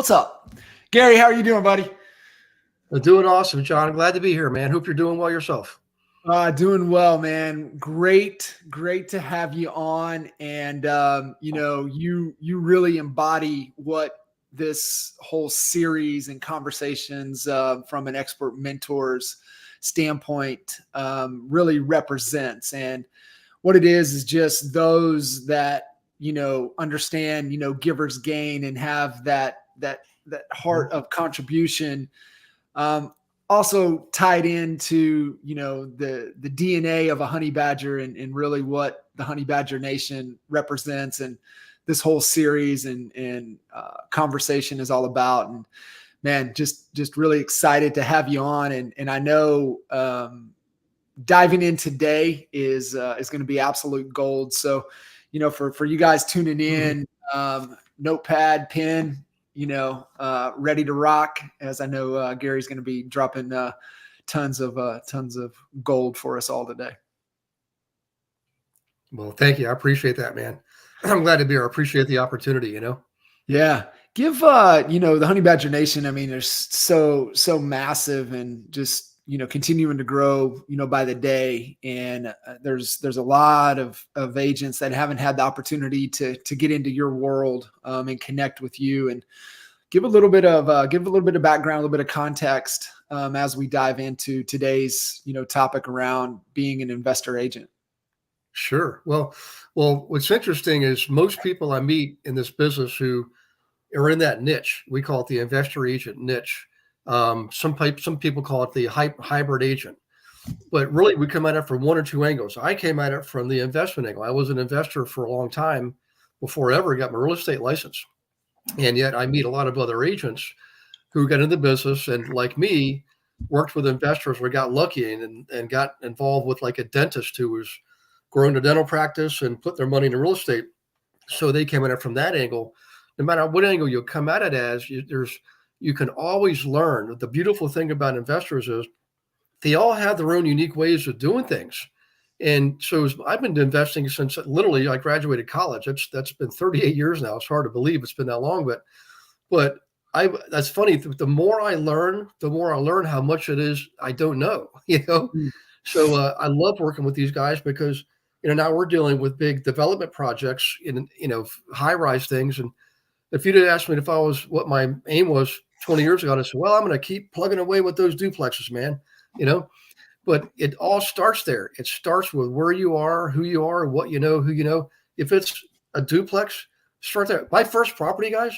What's up? Gary, how are you doing, buddy? Doing awesome, John. Glad to be here, man. Hope you're doing well yourself. Doing well, man. Great to have you on. And you really embody what this whole series and conversations from an expert mentor's standpoint really represents. And what it is just those that understand givers gain and have that heart of contribution. Also tied into, the DNA of a honey badger and really what the Honey Badger Nation represents and this whole series and conversation is all about. And man, just really excited to have you on. And I know diving in today is going to be absolute gold. So, for you guys tuning in, notepad, pen, ready to rock, as I know Gary's going to be dropping tons of gold for us all today. Well, thank you. I appreciate that, man. I'm glad to be here. I appreciate the opportunity, Yeah. Give, the Honey Badger Nation, I mean, they're so massive and just, continuing to grow, by the day. And there's a lot of agents that haven't had the opportunity to get into your world and connect with you, and give a little bit of background, a little bit of context as we dive into today's, topic around being an investor agent. Sure. Well, what's interesting is most people I meet in this business who are in that niche, we call it the investor agent niche. Some people call it the hybrid agent, but really we come at it from one or two angles. I came at it from the investment angle. I was an investor for a long time before I ever got my real estate license. And yet I meet a lot of other agents who got into the business and, like me, worked with investors or got lucky and got involved with like a dentist who was growing a dental practice and put their money in real estate. So they came at it from that angle. No matter what angle you come at it as, you can always learn. The beautiful thing about investors is they all have their own unique ways of doing things. And so I've been investing since literally I graduated college. That's been 38 years now. It's hard to believe it's been that long, but that's funny. The more I learn, how much it is I don't know, So I love working with these guys because, now we're dealing with big development projects in, high-rise things. And if you'd have asked me what my aim was 20 years ago, I said, well, I'm going to keep plugging away with those duplexes, man, But it all starts there. It starts with where you are, who you are, what you know, who you know. If it's a duplex, start there. My first property, guys,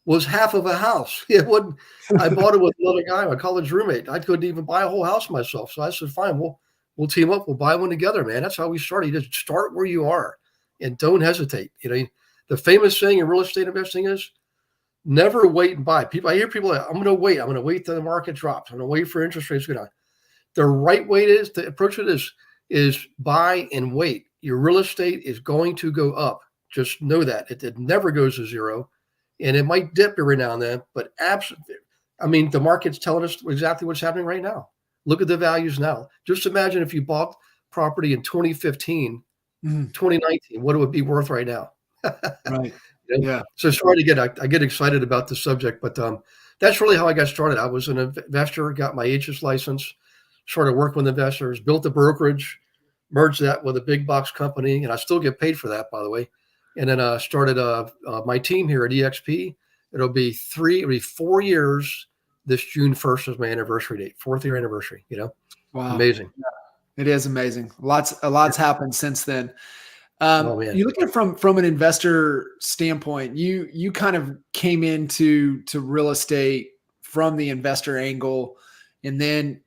was half of a house. It wouldn't. I bought it with another guy, my college roommate. I couldn't even buy a whole house myself. So I said, fine, we'll team up. We'll buy one together, man. That's how we started. You just start where you are and don't hesitate. The famous saying in real estate investing is never wait and buy. I hear people like, I'm going to wait. I'm going to wait till the market drops. I'm going to wait for interest rates to go down. The right way to approach it is buy and wait. Your real estate is going to go up. Just know that it never goes to zero, and it might dip every now and then. But absolutely, the market's telling us exactly what's happening right now. Look at the values now. Just imagine if you bought property in 2015, 2019, what it would be worth right now. Right. Yeah. So sorry I get excited about the subject, but that's really how I got started. I was an investor, got my agent's license, started working with investors, built a brokerage, merged that with a big box company, and I still get paid for that, by the way. And then started my team here at EXP. It'll be 4 years. This June 1st is my anniversary date, 4th year anniversary. Wow, amazing. Yeah, it is amazing. A lot's happened since then. Man. You look at it from an investor standpoint, you kind of came into real estate from the investor angle, and then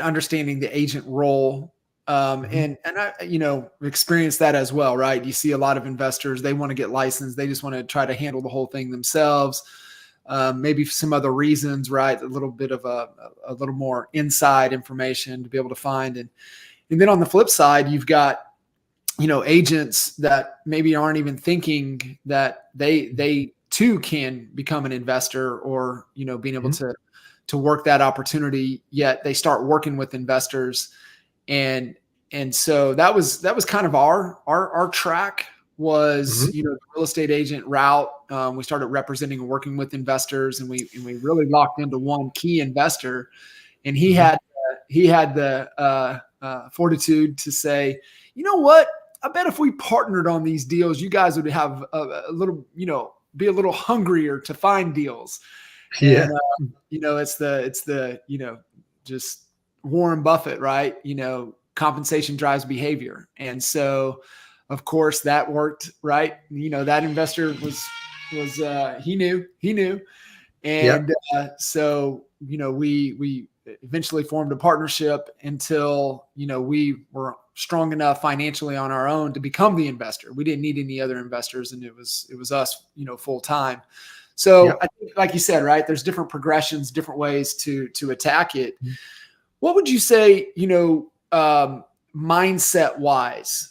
understanding the agent role. And I, experienced that as well, right? You see a lot of investors, they want to get licensed. They just want to try to handle the whole thing themselves. Maybe some other reasons, right? A little bit of a little more inside information to be able to find. And then on the flip side, you've got, agents that maybe aren't even thinking that they too can become an investor or, being able to work that opportunity, yet they start working with investors. And so that was kind of our track was, Mhm. the real estate agent route. We started representing and working with investors, and we really locked into one key investor, and Mhm. he had the fortitude to say, you know what? I bet if we partnered on these deals, you guys would have a little, be a little hungrier to find deals. And Yeah. it's the just Warren Buffett, right? Compensation drives behavior, and so of course that worked, right? That investor was he knew, Yeah. and so we eventually formed a partnership until we were strong enough financially on our own to become the investor. We didn't need any other investors, and it was us, full time. So Yep. I think, like you said, right, there's different progressions, different ways to attack it. What would you say, mindset wise,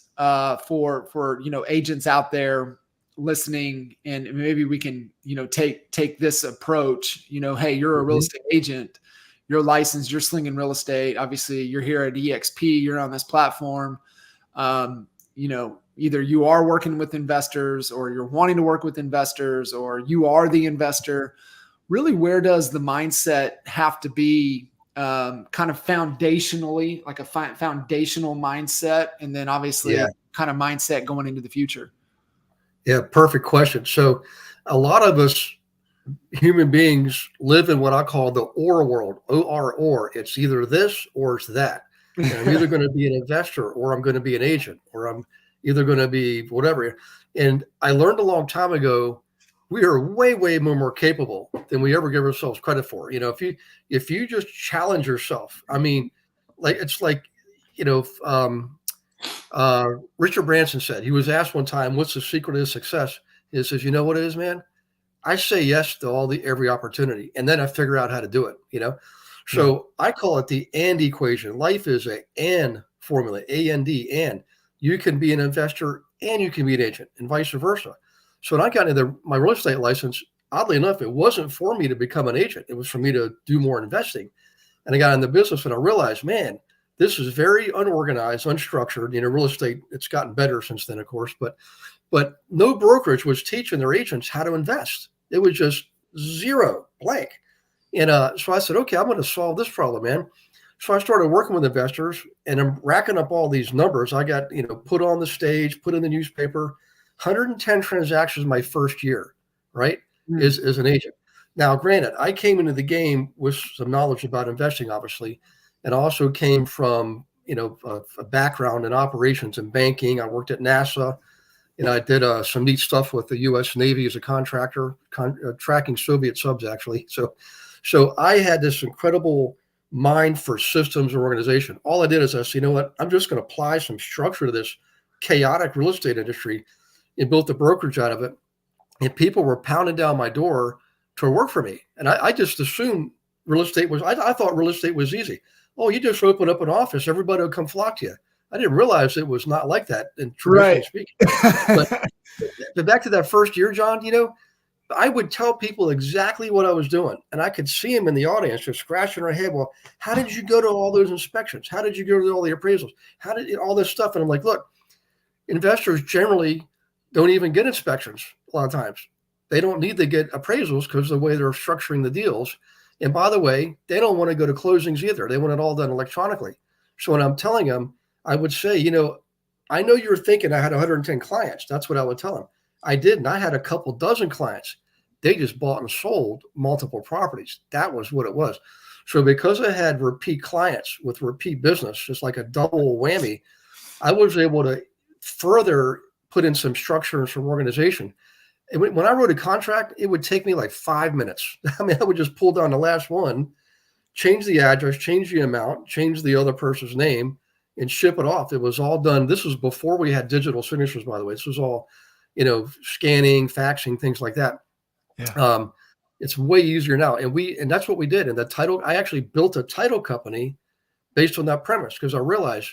for agents out there listening, and maybe we can take this approach. Hey, you're a real Mhm. estate agent, you're licensed, you're slinging real estate. Obviously, you're here at EXP, you're on this platform. Either you are working with investors, or you're wanting to work with investors, or you are the investor. Really, where does the mindset have to be, kind of foundationally, like a foundational mindset, and then Yeah. obviously kind of mindset going into the future? Yeah. Perfect question. So a lot of us human beings live in what I call the or world, or. It's either this or it's that. And I'm either going to be an investor or I'm going to be an agent or I'm either going to be whatever. And I learned a long time ago, we are way, way more capable than we ever give ourselves credit for. If you just challenge yourself, I mean, like it's like, you know, Richard Branson said, he was asked one time, what's the secret of success? He says, you know what it is, man? I say yes to every opportunity, and then I figure out how to do it. Yeah. So I call it the and equation. Life is a and formula, A-N-D, and you can be an investor and you can be an agent, and vice versa. So when I got into my real estate license, oddly enough, it wasn't for me to become an agent. It was for me to do more investing. And I got in the business and I realized, man, this is very unorganized, unstructured. Real estate, it's gotten better since then, of course, but no brokerage was teaching their agents how to invest. It was just zero, blank. And so I said, okay, I'm going to solve this problem, man. So I started working with investors and I'm racking up all these numbers. I got, put on the stage, put in the newspaper, 110 transactions my first year, right? Mm. Is an agent. Now, granted, I came into the game with some knowledge about investing, obviously, and also came from, a background in operations and banking. I worked at NASA. I did some neat stuff with the U.S. Navy as a contractor, tracking Soviet subs, actually. So I had this incredible mind for systems and organization. All I did is I said, you know what? I'm just going to apply some structure to this chaotic real estate industry and built the brokerage out of it. And people were pounding down my door to work for me. And I just assumed real estate was, I thought real estate was easy. Oh, you just open up an office, everybody will come flock to you. I didn't realize it was not like that, in traditionally Right. speaking. But back to that first year, John, I would tell people exactly what I was doing. And I could see them in the audience just scratching their head. Well, how did you go to all those inspections? How did you go to all the appraisals? How did all this stuff? And I'm like, look, investors generally don't even get inspections a lot of times. They don't need to get appraisals because of the way they're structuring the deals. And by the way, they don't want to go to closings either. They want it all done electronically. So when I'm telling them, I would say, I know you're thinking I had 110 clients. That's what I would tell them. I didn't. I had a couple dozen clients. They just bought and sold multiple properties. That was what it was. So because I had repeat clients with repeat business, just like a double whammy, I was able to further put in some structure and some organization. And when I wrote a contract, it would take me like 5 minutes. I mean, I would just pull down the last one, change the address, change the amount, change the other person's name, and ship it off. It was all done. This was before we had digital signatures, by the way. This was all, scanning, faxing, things like that. Yeah. It's way easier now. And that's what we did. And the title, I actually built a title company based on that premise because I realized,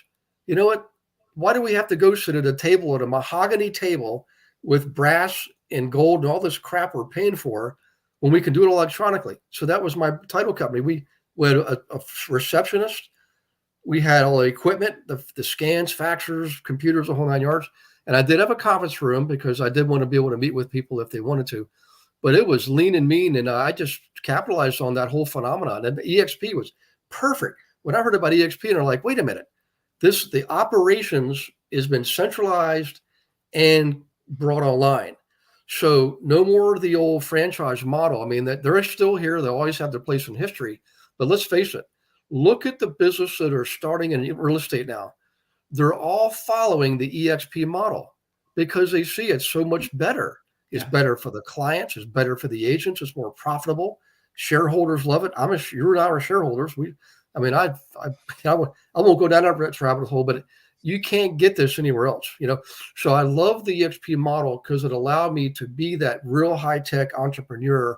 you know what? Why do we have to go sit at a table, at a mahogany table with brass and gold and all this crap we're paying for when we can do it electronically? So that was my title company. We had a receptionist. We had all the equipment, the scans, faxers, computers, the whole nine yards. And I did have a conference room because I did want to be able to meet with people if they wanted to, but it was lean and mean. And I just capitalized on that whole phenomenon. And the EXP was perfect. When I heard about EXP, and they're like, wait a minute, the operations has been centralized and brought online. So no more of the old franchise model. I mean, that they're still here. They'll always have their place in history. But let's face it, look at the business that are starting in real estate now. They're all following the EXP model because they see it's so much better. It's better for the clients. It's better for the agents. It's more profitable. Shareholders love it. You and I are shareholders. I won't go down that rabbit hole, but you can't get this anywhere else, So I love the EXP model because it allowed me to be that real high-tech entrepreneur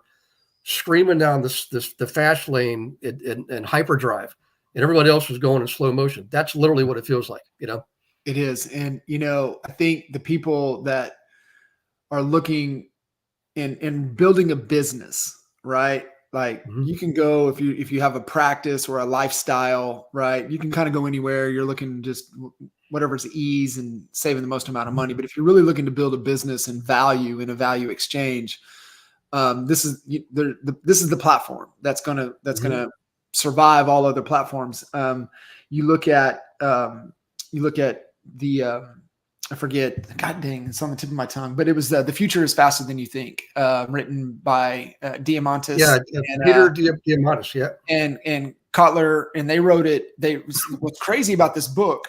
screaming down the fast lane in hyperdrive, and everybody else was going in slow motion. That's literally what it feels like, It is. And, I think the people that are looking in building a business, right? Like you can go, if you have a practice or a lifestyle, right? You can kind of go anywhere. You're looking just whatever's ease and saving the most amount of money. But if you're really looking to build a business and value in a value exchange, this is the platform that's gonna survive all other platforms. You look at the I forget, God dang, it's on the tip of my tongue, but it was The Future is Faster Than You Think, written by Diamandis. Yeah, Peter Diamandis, yeah. And Kotler, and they wrote it. What's crazy about this book,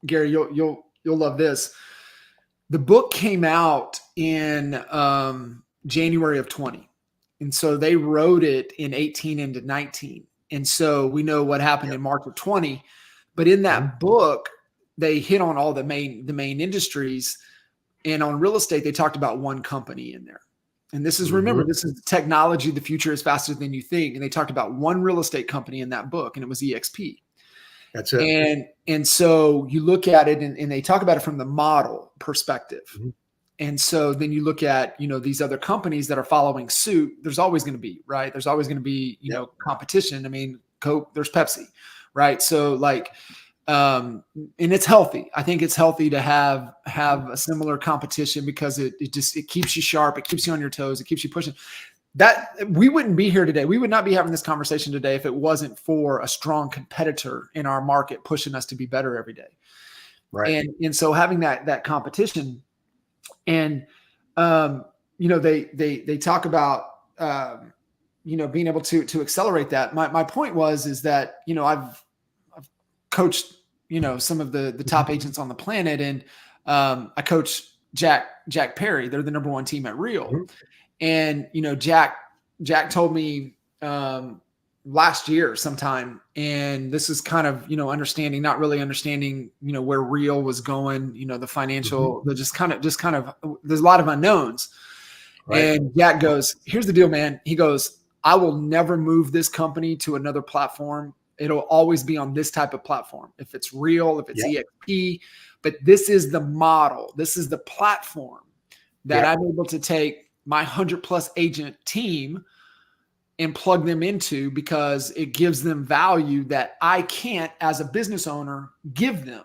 Gary, you'll love this. The book came out in January of 20. And so they wrote it in 18 into 19. And so we know what happened in March of 20. But in that book, they hit on all the main industries. And on real estate, they talked about one company in there. And this is, remember, this is technology. The future is faster than you think. And they talked about one real estate company in that book, and it was EXP. That's it. And so you look at it, and they talk about it from the model perspective. And so then you look at, these other companies that are following suit. There's always going to be, right? There's always going to be, competition. I mean, Coke, there's Pepsi, right? So and it's healthy. I think it's healthy to have a similar competition because it keeps you sharp. It keeps you on your toes. It keeps you pushing. That we wouldn't be here today. We would not be having this conversation today if it wasn't for a strong competitor in our market pushing us to be better every day. Right. And so having that competition, and they talk about being able to accelerate that. My point is that I've coached some of the top agents on the planet, and I coach Jack Perry. They're the number one team at Real. And, Jack told me last year sometime, and this is kind of, not really understanding, where Real was going, the financial, just kind of, there's a lot of unknowns. Right. And Jack goes, here's the deal, man. He goes, I will never move this company to another platform. It'll always be on this type of platform. If it's Real, if it's EXP, but this is the model. This is the platform that I'm able to take my 100+ agent team and plug them into, because it gives them value that I can't, as a business owner, give them.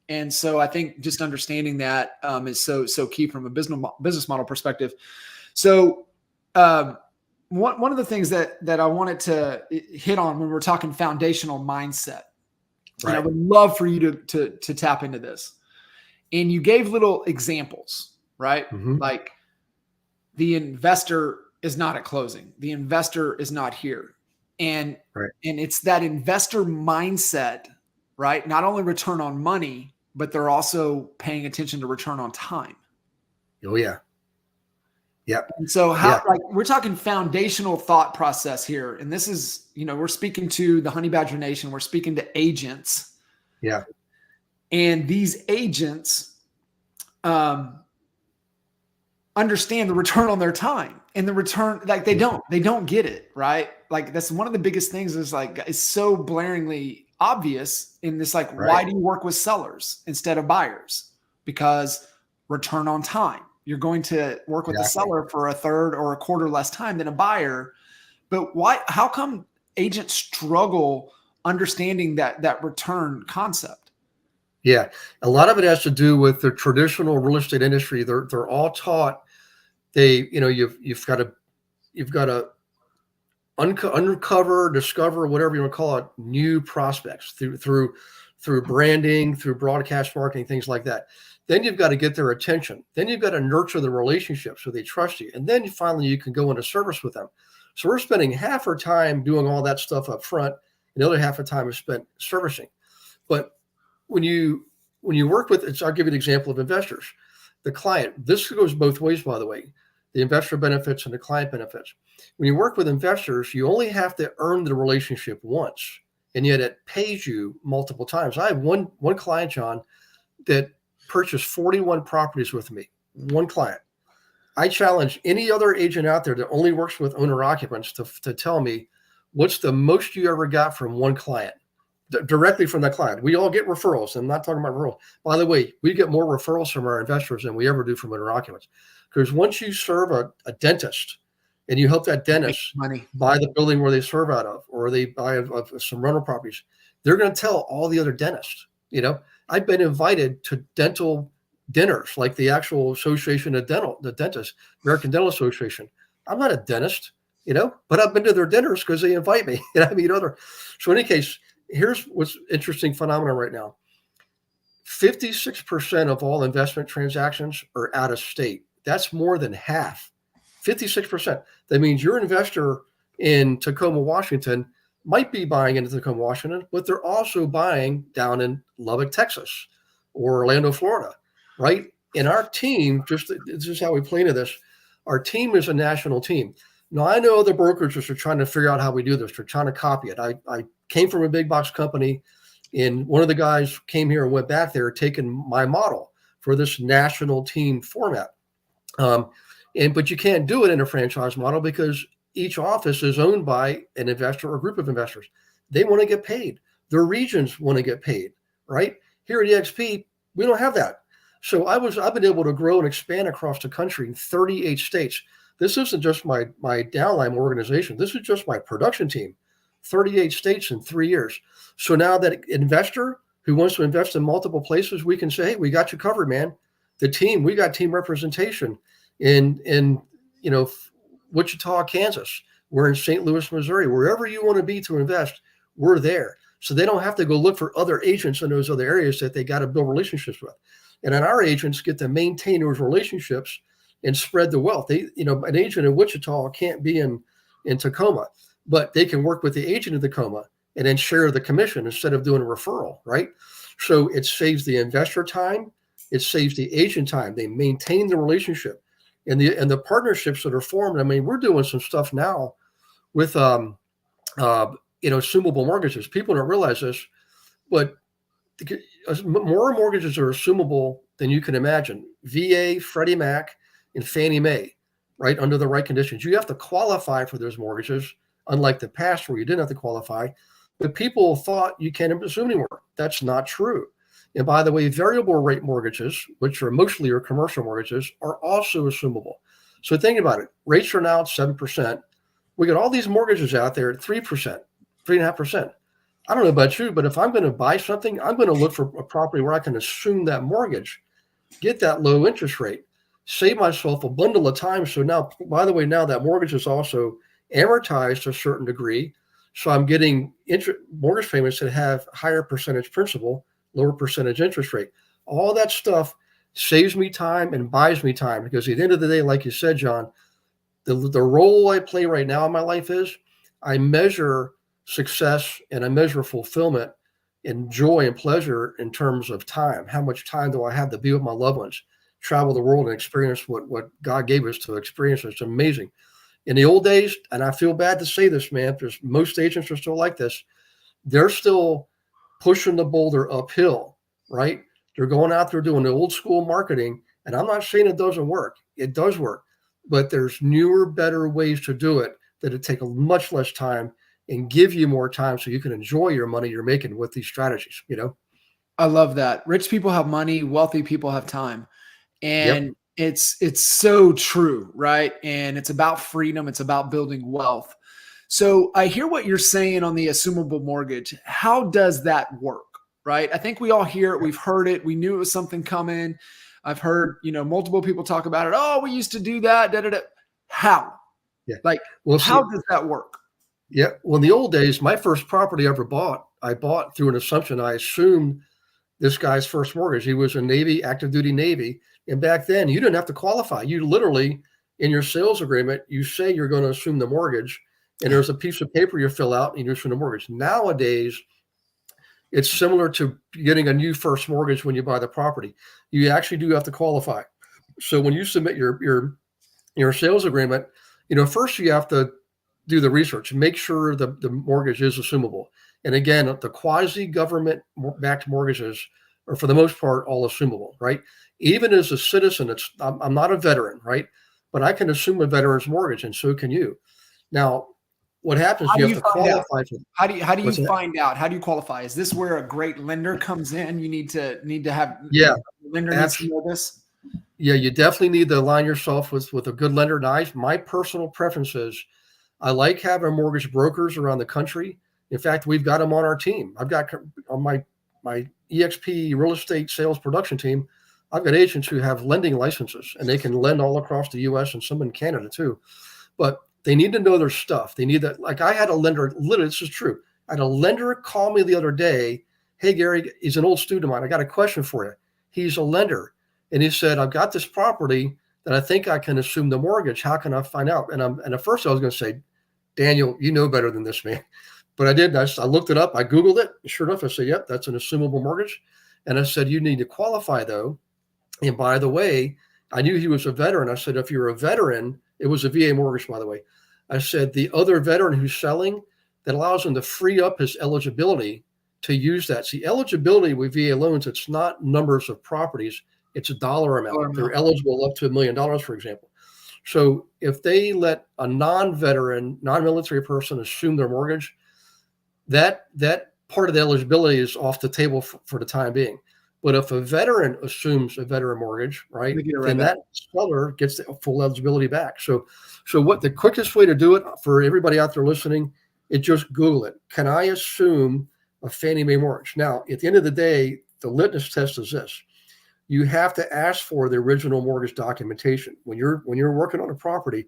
And so I think just understanding that is so key from a business model perspective. So one of the things that I wanted to hit on when we're talking foundational mindset, and I would love for you to tap into this. And you gave little examples, right? Like, the investor is not at closing. The investor is not here. And it's that investor mindset, right? Not only return on money, but they're also paying attention to return on time. Oh, yeah. Yep. And so we're talking foundational thought process here. And this is, we're speaking to the Honey Badger Nation. We're speaking to agents. Yeah. And these agents understand the return on their time, and the return, like they don't get it, right? Like, that's one of the biggest things is it's so blaringly obvious in this, why do you work with sellers instead of buyers? Because return on time. You're going to work with the seller for a third or a quarter less time than a buyer. But why? How come agents struggle understanding that return concept? Yeah, a lot of it has to do with the traditional real estate industry. They're all taught you've got to uncover, discover, whatever you want to call it, new prospects through branding, through broadcast marketing, things like that. Then you've got to get their attention. Then you've got to nurture the relationship so they trust you. And then finally you can go into service with them. So we're spending half our time doing all that stuff up front, and the other half of the time is spent servicing. But when you work with, I'll give you an example of investors. The client, this goes both ways, by the way, the investor benefits and the client benefits. When you work with investors, you only have to earn the relationship once, and yet it pays you multiple times. I have one client, John, that purchased 41 properties with me. One client. I challenge any other agent out there that only works with owner occupants to tell me what's the most you ever got from one client, directly from the client. We all get referrals. I'm not talking about referrals. By the way, we get more referrals from our investors than we ever do from owner occupants. Because once you serve a dentist and you help that dentist buy the building where they serve out of, or they buy some rental properties, they're going to tell all the other dentists. I've been invited to dental dinners, like the actual Association of the Dentists, American Dental Association. I'm not a dentist, but I've been to their dinners because they invite me, and I meet other. So in any case, here's what's interesting phenomenon right now. 56% of all investment transactions are out of state. That's more than half. 56%. That means your investor in Tacoma, Washington might be buying into Tacoma, Washington, but they're also buying down in Lubbock, Texas, or Orlando, Florida, right? And our team, this is how we play into this. Our team is a national team. Now, I know other brokerages are trying to figure out how we do this. They're trying to copy it. I came from a big box company, and one of the guys came here and went back there, taking my model for this national team format. But you can't do it in a franchise model because each office is owned by an investor or a group of investors. They want to get paid. Their regions want to get paid, right? Here at EXP, we don't have that. So I've been able to grow and expand across the country in 38 states. This isn't just my downline organization. This is just my production team. 38 states in 3 years. So now that investor who wants to invest in multiple places, we can say, hey, we got you covered, man. The team, we got team representation in Wichita, Kansas. We're in St. Louis, Missouri. Wherever you want to be to invest, we're there. So they don't have to go look for other agents in those other areas that they got to build relationships with. And then our agents get to maintain those relationships and spread the wealth. An agent in Wichita can't be in Tacoma, but they can work with the agent in Tacoma and then share the commission instead of doing a referral, right? So it saves the investor time. It saves the agent time. They maintain the relationship. And the partnerships that are formed. I mean, we're doing some stuff now with assumable mortgages. People don't realize this, but more mortgages are assumable than you can imagine. VA, Freddie Mac, and Fannie Mae, right, under the right conditions. You have to qualify for those mortgages, unlike the past where you didn't have to qualify. But people thought you can't assume anymore. That's not true. And by the way, variable rate mortgages, which are mostly your commercial mortgages, are also assumable. So think about it. Rates are now at 7%. We got all these mortgages out there at 3%, 3.5%. I don't know about you, but if I'm going to buy something, I'm going to look for a property where I can assume that mortgage, get that low interest rate, save myself a bundle of time. So now, by the way, now that mortgage is also amortized to a certain degree. So I'm getting mortgage payments that have higher percentage principal, lower percentage interest rate. All that stuff saves me time and buys me time, because at the end of the day, like you said, John, the role I play right now in my life is I measure success and I measure fulfillment and joy and pleasure in terms of time. How much time do I have to be with my loved ones, travel the world and experience what God gave us to experience? It's amazing. In the old days, and I feel bad to say this, man, because most agents are still like this, they're still pushing the boulder uphill, right? They're going out there doing the old school marketing. And I'm not saying it doesn't work. It does work. But there's newer, better ways to do it that take a much less time and give you more time so you can enjoy your money you're making with these strategies, I love that. Rich people have money, wealthy people have time. And it's so true, right? And it's about freedom. It's about building wealth. So I hear what you're saying on the assumable mortgage. How does that work? right? I think we all hear it. We've heard it. We knew it was something coming. I've heard, multiple people talk about it. Oh, we used to do that. Da, da, da. How? Yeah. Like, Well, how see, does that work? yeah. Well, in the old days, my first property I ever bought, I bought through an assumption. I assumed this guy's first mortgage. He was a Navy, active duty Navy. And back then, you didn't have to qualify. You literally, in your sales agreement, you say you're going to assume the mortgage, and there's a piece of paper you fill out and you assume the mortgage. Nowadays, it's similar to getting a new first mortgage when you buy the property. You actually do have to qualify. So when you submit your sales agreement, first you have to do the research and make sure the mortgage is assumable. And again, the quasi-government backed mortgages are for the most part all assumable, right? Even as a citizen, I'm not a veteran, right? But I can assume a veteran's mortgage, and so can you. Now, what happens? You have to qualify for. How do you find out? How do you qualify? Is this where a great lender comes in? You need to have lender needs to know this. Yeah, you definitely need to align yourself with a good lender. Now, my personal preference is I like having mortgage brokers around the country. In fact, we've got them on our team. I've got on my EXP real estate sales production team, I've got agents who have lending licenses, and they can lend all across the U.S. and some in Canada too. But they need to know their stuff. They need that. Like I had a lender, literally, this is true. I had a lender call me the other day. Hey, Gary, he's an old student of mine. I got a question for you. He's a lender. And he said, I've got this property that I think I can assume the mortgage. How can I find out? And at first I was going to say, Daniel, you know better than this, man. But I didn't. I looked it up. I Googled it. Sure enough, I said, yep, that's an assumable mortgage. And I said, you need to qualify, though. And by the way, I knew he was a veteran. I said, if you're a veteran, it was a VA mortgage, by the way. I said, the other veteran who's selling, that allows him to free up his eligibility to use that. See, eligibility with VA loans, it's not numbers of properties. It's a dollar amount. They're eligible up to $1 million, for example. So if they let a non-veteran, non-military person assume their mortgage, that part of the eligibility is off the table for the time being. But if a veteran assumes a veteran mortgage, right, then that seller gets the full eligibility back. So what the quickest way to do it for everybody out there listening is just Google it. Can I assume a Fannie Mae mortgage? Now, at the end of the day, the litmus test is this. You have to ask for the original mortgage documentation. When you're working on a property,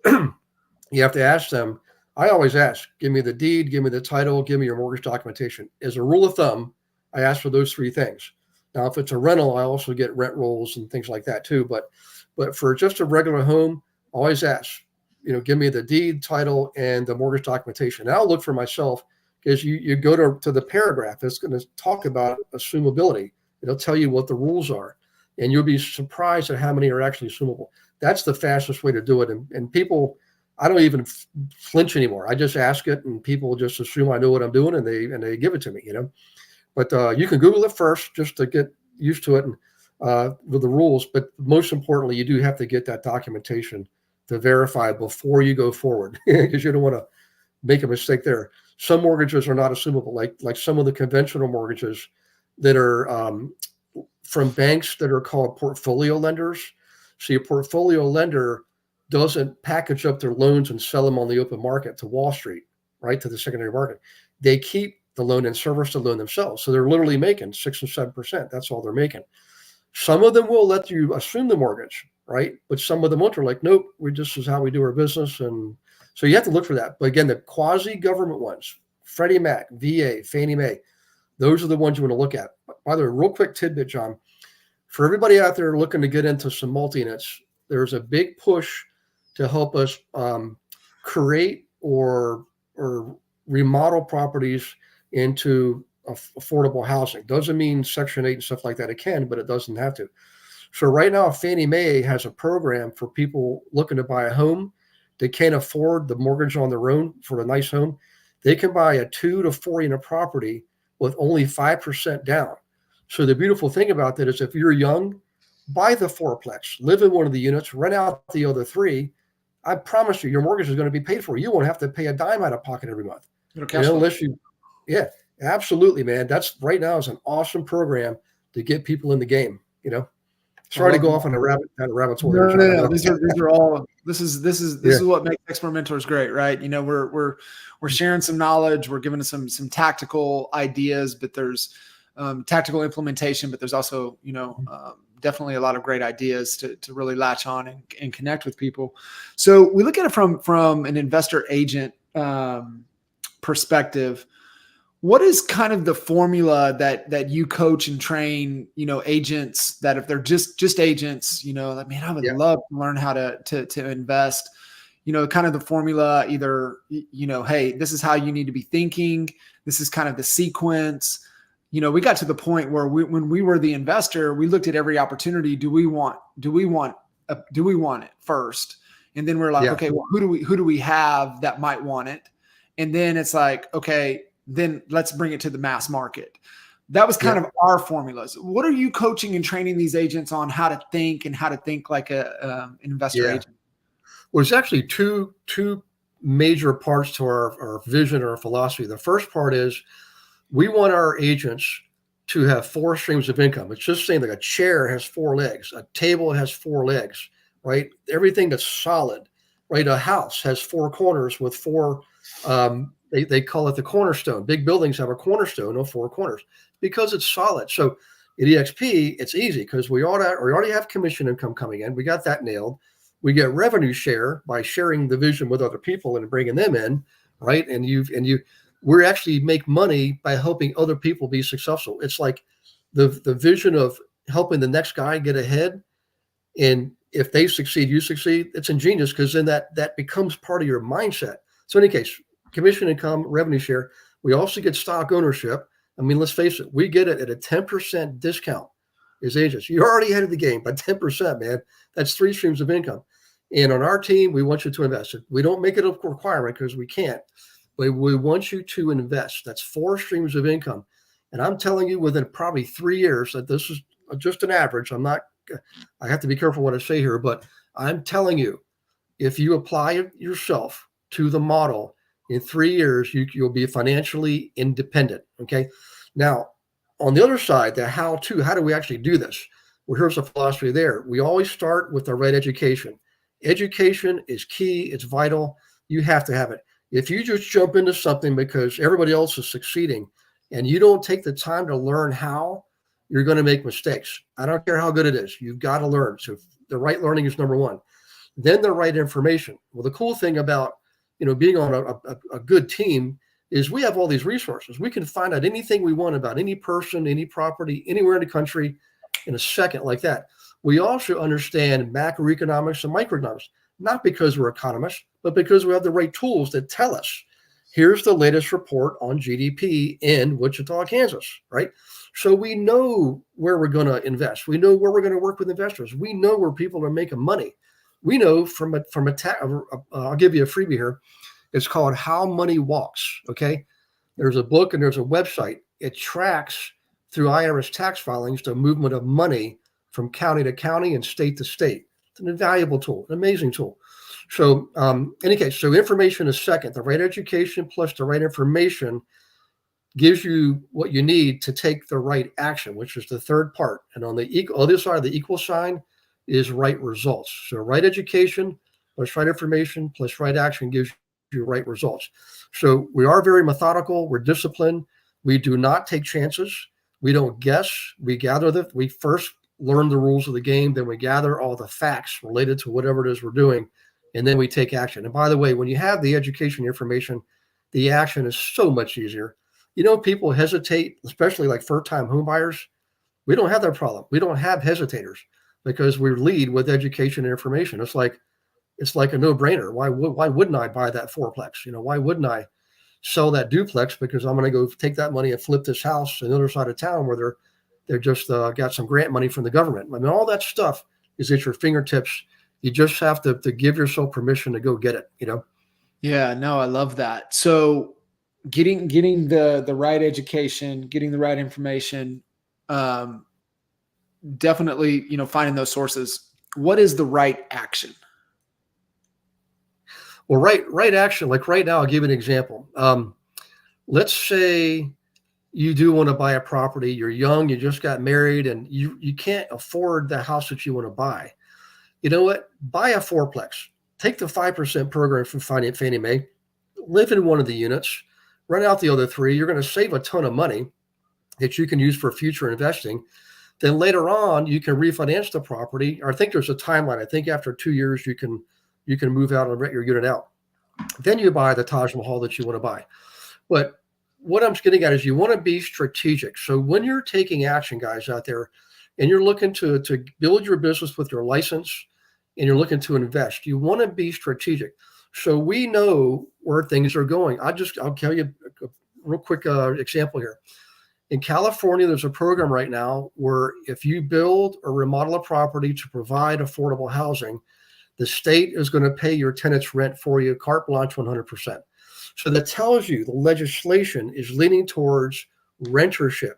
you have to ask them. I always ask, give me the deed, give me the title, give me your mortgage documentation. As a rule of thumb, I ask for those three things. Now, if it's a rental, I also get rent rolls and things like that too. But for just a regular home, I always ask, give me the deed, title, and the mortgage documentation. And I'll look for myself because you go to the paragraph that's going to talk about assumability. It'll tell you what the rules are, and you'll be surprised at how many are actually assumable. That's the fastest way to do it. And people, I don't even flinch anymore. I just ask it, and people just assume I know what I'm doing, and they give it to me. But you can Google it first just to get used to it and with the rules. But most importantly, you do have to get that documentation to verify before you go forward because you don't want to make a mistake there. Some mortgages are not assumable, like some of the conventional mortgages that are from banks that are called portfolio lenders. See, a portfolio lender doesn't package up their loans and sell them on the open market to Wall Street, right, to the secondary market. They keep the loan and service the loan themselves. So they're literally making 6 and 7%. That's all they're making. Some of them will let you assume the mortgage, right? But some of them won't. Are like, nope, this is how we do our business. And so you have to look for that. But again, the quasi-government ones, Freddie Mac, VA, Fannie Mae, those are the ones you want to look at. By the way, real quick tidbit, John, for everybody out there looking to get into some multi-units, there's a big push to help us create or remodel properties into affordable housing. Doesn't mean Section 8 and stuff like that. It can, but it doesn't have to. So right now, Fannie Mae has a program for people looking to buy a home. They can't afford the mortgage on their own for a nice home. They can buy a 2 to 4 unit property with only 5% down. So the beautiful thing about that is if you're young, buy the fourplex, live in one of the units, rent out the other 3. I promise you, your mortgage is going to be paid for. You won't have to pay a dime out of pocket every month. Unless you, yeah, absolutely, man. That's right now is an awesome program to get people in the game. Sorry to go off on a rabbit's hole. No. These are all. This is what makes Expert Mentors great, right? We're sharing some knowledge. We're giving some tactical ideas, but there's tactical implementation, but there's also, definitely a lot of great ideas to really latch on and connect with people. So we look at it from an investor agent perspective. What is kind of the formula that you coach and train, agents that if they're just agents, like, man, I would love to learn how to invest, kind of the formula, either, hey, this is how you need to be thinking. This is kind of the sequence. We got to the point where when we were the investor, we looked at every opportunity. Do we want it first? And then we're like, okay, well, who do we have that might want it? And then it's like, okay, then let's bring it to the mass market. That was kind of our formulas. What are you coaching and training these agents on how to think and how to think like an investor agent? Well, there's actually two major parts to our vision or our philosophy. The first part is we want our agents to have 4 streams of income. It's just saying like a chair has 4 legs, a table has 4 legs, right? Everything that's solid, right? A house has 4 corners with 4, they call it the cornerstone. Big buildings have a cornerstone of 4 corners because it's solid. So at EXP, it's easy because we already have commission income coming in. We got that nailed. We get revenue share by sharing the vision with other people and bringing them in, right? We actually make money by helping other people be successful. It's like the vision of helping the next guy get ahead. And if they succeed, you succeed. It's ingenious because then that becomes part of your mindset. So in any case, commission income, revenue share. We also get stock ownership. I mean, let's face it, we get it at a 10% discount as agents. You're already ahead of the game by 10%, man. That's 3 streams of income. And on our team, we want you to invest. We don't make it a requirement because we can't. But we want you to invest. That's 4 streams of income. And I'm telling you, within probably 3 years, that this is just an average. I have to be careful what I say here, but I'm telling you, if you apply it yourself to the model, in 3 years, you'll be financially independent. Okay. Now, on the other side, the how do we actually do this? Well, here's the philosophy there. We always start with the right education. Education is key. It's vital. You have to have it. If you just jump into something because everybody else is succeeding and you don't take the time to learn how, you're going to make mistakes. I don't care how good it is. You've got to learn. So the right learning is number one. Then the right information. Well, the cool thing about being on a good team is we have all these resources. We can find out anything we want about any person, any property, anywhere in the country in a second like that. We also understand macroeconomics and microeconomics, not because we're economists, but because we have the right tools that tell us, here's the latest report on GDP in Wichita, Kansas, right? So we know where we're going to invest. We know where we're going to work with investors. We know where people are making money. We know I'll give you a freebie here. It's called How Money Walks, okay? There's a book and there's a website. It tracks through IRS tax filings the movement of money from county to county and state to state. It's an invaluable tool, an amazing tool. So in any case, so information is second. The right education plus the right information gives you what you need to take the right action, which is the third part. And on the other side of the equal sign is right results. So right education plus right information plus right action gives you right results. So we are very methodical. We're disciplined. We do not take chances. We don't guess. We first learn the rules of the game. Then we gather all the facts related to whatever it is we're doing. And then we take action. And by the way, when you have the education information, the action is so much easier. People hesitate, especially like first-time home buyers. We don't have that problem. We don't have hesitators because we lead with education and information. It's like a no-brainer. Why wouldn't I buy that fourplex? Why wouldn't I sell that duplex? Because I'm going to go take that money and flip this house on the other side of town where they're just got some grant money from the government. I mean, all that stuff is at your fingertips. You just have to give yourself permission to go get it. Yeah, no, I love that. So getting the right education, getting the right information, definitely, finding those sources. What is the right action? Well, right action, like right now, I'll give you an example. Let's say you do want to buy a property. You're young, you just got married, and you can't afford the house that you want to buy. You know what? Buy a fourplex. Take the 5% program from Fannie Mae. Live in one of the units. Rent out the other 3. You're going to save a ton of money. that you can use for future investing. Then later on, you can refinance the property. Or I think there's a timeline. I think after 2 years, you can move out and rent your unit out. Then you buy the Taj Mahal that you want to buy. But what I'm getting at is you want to be strategic. So when you're taking action, guys out there, and you're looking to build your business with your license and you're looking to invest, you want to be strategic. So we know where things are going. I'll tell you a real quick example here. In California, there's a program right now where if you build or remodel a property to provide affordable housing, the state is going to pay your tenants rent for you, carte blanche, 100%. So that tells you the legislation is leaning towards rentership.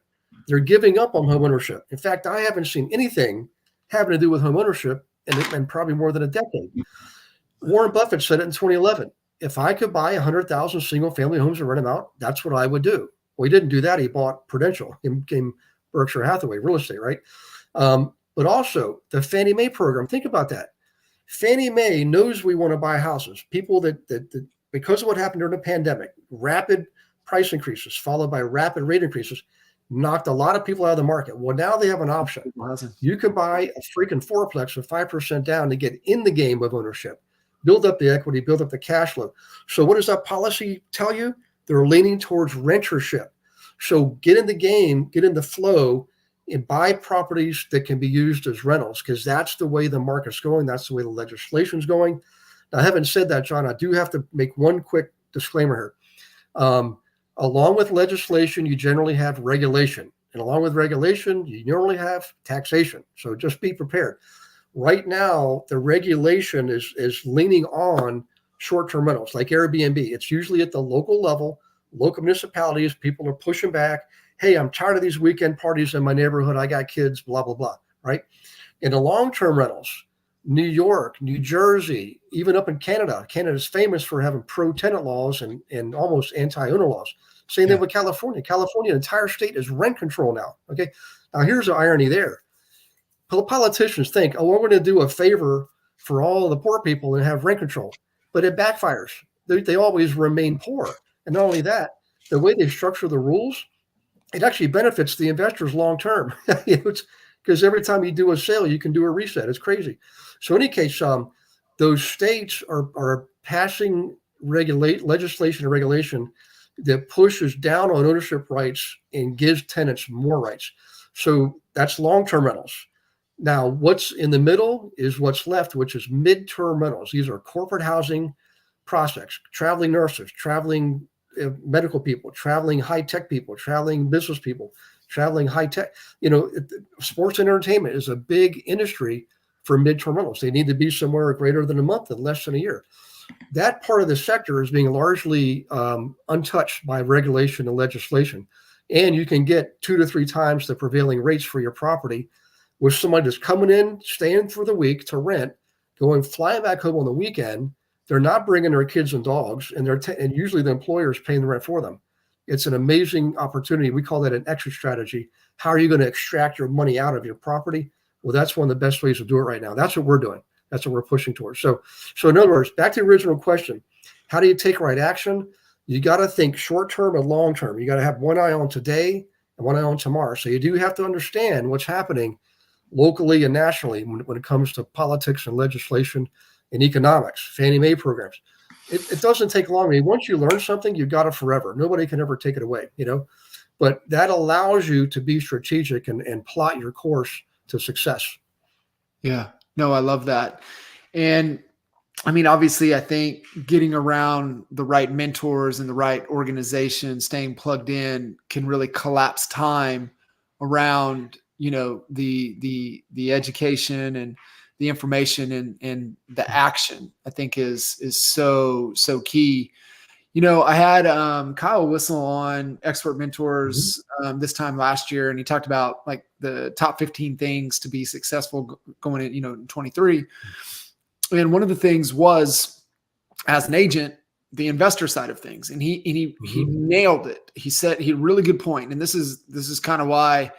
They're giving up on homeownership. In fact, I haven't seen anything having to do with homeownership in probably more than a decade. Warren Buffett said it in 2011. If I could buy 100,000 single-family homes and rent them out, that's what I would do. Well, he didn't do that. He bought Prudential. He became Berkshire Hathaway real estate, right? But also the Fannie Mae program. Think about that. Fannie Mae knows we want to buy houses. People that because of what happened during the pandemic, rapid price increases followed by rapid rate increases, knocked a lot of people out of the market. Well, now they have an option. You can buy a freaking fourplex with 5% down to get in the game of ownership, build up the equity, build up the cash flow. So what does that policy tell you? They're leaning towards rentership. So get in the game, get in the flow, and buy properties that can be used as rentals, because that's the way the market's going. That's the way the legislation's going. Now, having said that, John, I do have to make one quick disclaimer here. Along with legislation, you generally have regulation. And along with regulation, you normally have taxation. So just be prepared. Right now, the regulation is leaning on short-term rentals like Airbnb. It's usually at the local level, local municipalities. People are pushing back. Hey, I'm tired of these weekend parties in my neighborhood. I got kids, blah, blah, blah, right? In the long-term rentals, New York, New Jersey, even up in Canada. Canada's famous for having pro-tenant laws and almost anti-owner laws. Same thing with California. California, the entire state is rent control now, okay? Now, here's the irony there. Politicians think, oh, we're going to do a favor for all the poor people and have rent control. But it backfires. They always remain poor. And not only that, the way they structure the rules, it actually benefits the investors long term. Because every time you do a sale, you can do a reset. It's crazy. So in any case, those states are passing legislation and regulation that pushes down on ownership rights and gives tenants more rights. So that's long-term rentals. Now, what's in the middle is what's left, which is mid-term rentals. These are corporate housing prospects, traveling nurses, traveling medical people, traveling high-tech people, traveling business people, traveling high-tech. Sports and entertainment is a big industry for mid-term rentals. They need to be somewhere greater than a month and less than a year. That part of the sector is being largely untouched by regulation and legislation. And you can get 2 to 3 times the prevailing rates for your property with somebody that's coming in, staying for the week to rent, flying back home on the weekend. They're not bringing their kids and dogs, and and usually the employer is paying the rent for them. It's an amazing opportunity. We call that an exit strategy. How are you going to extract your money out of your property? Well, that's one of the best ways to do it right now. That's what we're doing. That's what we're pushing towards. So in other words, back to the original question, how do you take right action? You got to think short-term and long-term. You got to have one eye on today and one eye on tomorrow. So you do have to understand what's happening locally and nationally when it comes to politics and legislation and economics, Fannie Mae programs. It doesn't take long. I mean, once you learn something, you've got it forever. Nobody can ever take it away, but that allows you to be strategic and plot your course to success. Yeah, no, I love that. And I mean, obviously, I think getting around the right mentors and the right organization, staying plugged in can really collapse time around, the education and the information and the action, I think is so key. I had Kyle Whistle on Expert Mentors this time last year, and he talked about like the top 15 things to be successful going in, in 23. And one of the things was, as an agent, the investor side of things, and he nailed it. He said he had a really good point, and this is kind of why,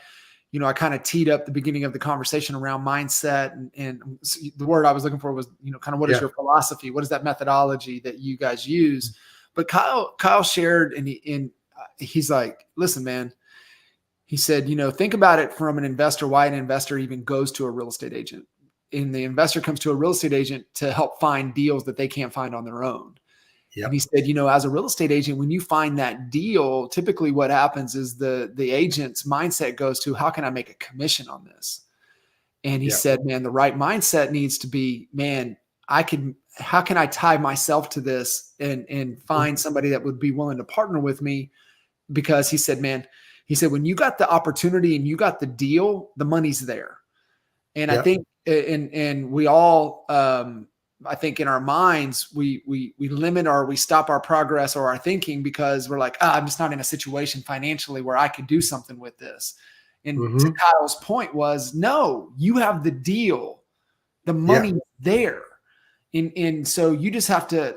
I kind of teed up the beginning of the conversation around mindset, and the word I was looking for was, kind of what is your philosophy? What is that methodology that you guys use? But Kyle shared, and he's like, listen, man, He said, think about it from an investor, why an investor even goes to a real estate agent. And the investor comes to a real estate agent to help find deals that they can't find on their own. And he said, as a real estate agent, when you find that deal, typically what happens is the agent's mindset goes to, how can I make a commission on this? And he said, man, the right mindset needs to be, man, how can I tie myself to this and find somebody that would be willing to partner with me? Because he said, when you got the opportunity and you got the deal, the money's there. And I think, and we all, I think in our minds, we limit or we stop our progress or our thinking because we're like, I'm just not in a situation financially where I could do something with this. And to Kyle's point was, no, you have the deal, the money's there. And so you just have to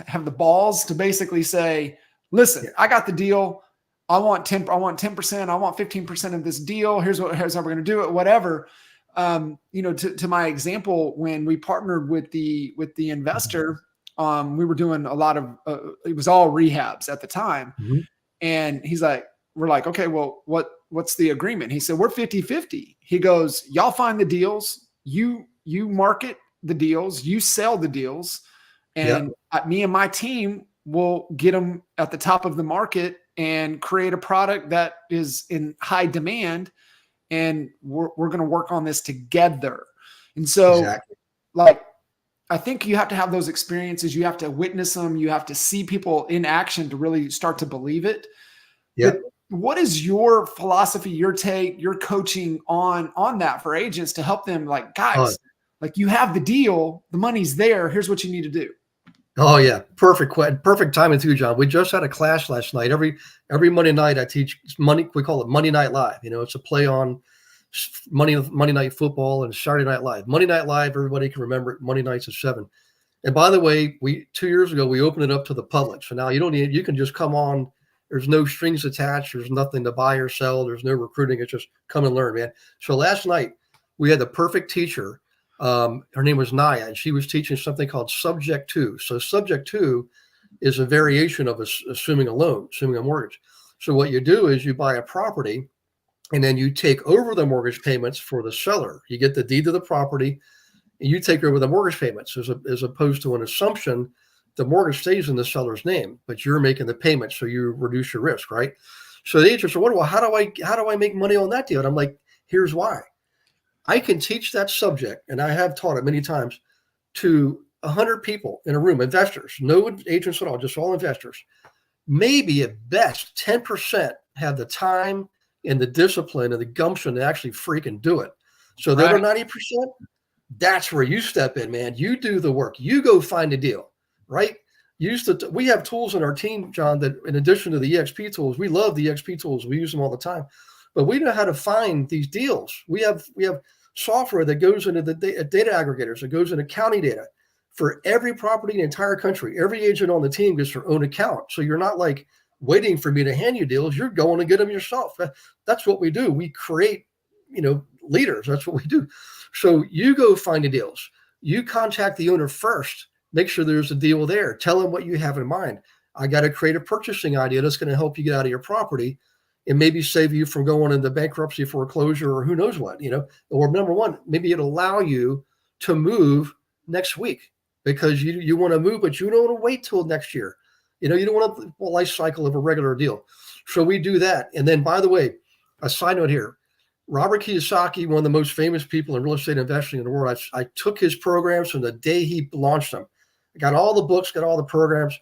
have the balls to basically say, listen, I got the deal. I want 10%. I want 15% of this deal. Here's how we're going to do it. Whatever. To my example, when we partnered with the investor, we were doing a lot of, it was all rehabs at the time. And we're like, okay, well, what's the agreement? He said, we're 50-50. He goes, y'all find the deals. You market the deals, you sell the deals, and me and my team will get them at the top of the market and create a product that is in high demand. And we're going to work on this together. And so I think you have to have those experiences. You have to witness them. You have to see people in action to really start to believe it. But what is your philosophy, your take, your coaching on that for agents to help them guys, you have the deal, the money's there. Here's what you need to do. Oh yeah. Perfect timing too, John. We just had a class last night. Every Monday night I teach money. We call it Monday Night Live. It's a play on Monday Night Football and Saturday Night Live. Monday Night Live, everybody can remember it. Monday nights at 7. And by the way, 2 years ago, we opened it up to the public. So now you can just come on. There's no strings attached. There's nothing to buy or sell. There's no recruiting. It's just come and learn, man. So last night we had the perfect teacher. Her name was Naya, and she was teaching something called Subject To. So Subject To is a variation of assuming a loan, assuming a mortgage. So what you do is you buy a property, and then you take over the mortgage payments for the seller. You get the deed to the property, and you take over the mortgage payments as opposed to an assumption. The mortgage stays in the seller's name, but you're making the payment, so you reduce your risk, right? So the agent said, well, how do I make money on that deal? And I'm like, here's why. I can teach that subject, and I have taught it many times, to 100 people in a room, investors, no agents at all, just all investors. Maybe at best 10% have the time and the discipline and the gumption to actually freaking do it. So the other 90%, that's where you step in, man. You do the work. You go find a deal. Right? We have tools in our team, John, that in addition to the EXP tools, we love the EXP tools. We use them all the time, but we know how to find these deals. We have software that goes into the data aggregators, that goes into county data for every property in the entire country. Every agent on the team gets their own account. So you're not waiting for me to hand you deals. You're going to get them yourself. That's what we do. We create, leaders. That's what we do. So you go find the deals. You contact the owner first. Make sure there's a deal there. Tell them what you have in mind. I got to create a purchasing idea that's going to help you get out of your property and maybe save you from going into bankruptcy, foreclosure, or who knows what, or number one, maybe it'll allow you to move next week because you want to move, but you don't want to wait till next year. You don't want the life cycle of a regular deal. So we do that. And then, by the way, a side note here, Robert Kiyosaki, one of the most famous people in real estate investing in the world, I took his programs from the day he launched them. I got all the books, got all the programs,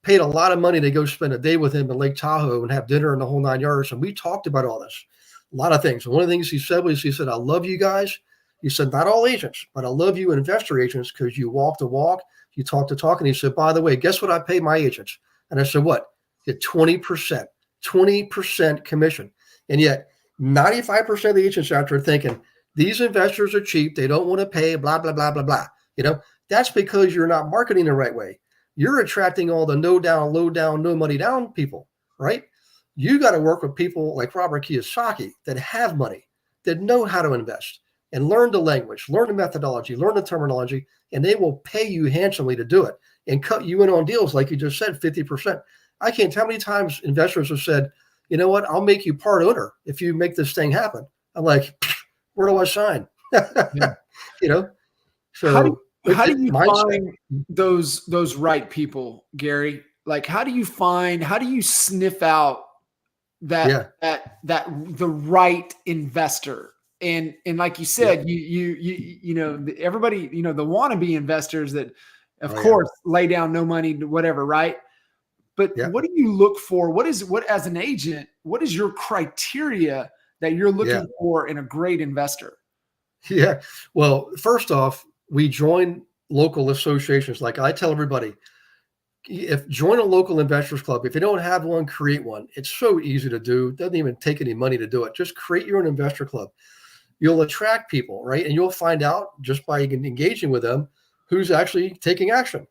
paid a lot of money to go spend a day with him in Lake Tahoe and have dinner and the whole 9 yards. And we talked about all this, a lot of things. And one of the things he said was, I love you guys. He said, not all agents, but I love you investor agents because you walk the walk, you talk the talk. And he said, by the way, guess what I pay my agents? And I said, what? Get 20% commission. And yet 95% of the agents out there are thinking, these investors are cheap. They don't want to pay, blah, blah, blah, blah, blah. That's because you're not marketing the right way. You're attracting all the no down, low down, no money down people, right? You got to work with people like Robert Kiyosaki that have money, that know how to invest, and learn the language, learn the methodology, learn the terminology, and they will pay you handsomely to do it and cut you in on deals, like you just said, 50%. I can't tell how many times investors have said, you know what, I'll make you part owner if you make this thing happen. I'm like, where do I sign? Yeah. You know, How do so how do you mindset. find those right people, Gary? Like, how do you sniff out Yeah, that the right investor? And like you yeah, said, everybody, the wannabe investors that, of oh yeah, course, lay down no money to whatever, right? But yeah, what do you look for? What as an agent, what is your criteria that you're yeah, looking for in a great investor? yeah. Well, first off, we join local associations. Like I tell everybody, if join a local investors club. If you don't have one, create one. It's so easy to do. It doesn't even take any money to do it. Just create your own investor club. You'll attract people, right? And you'll find out just by engaging with them who's actually taking action,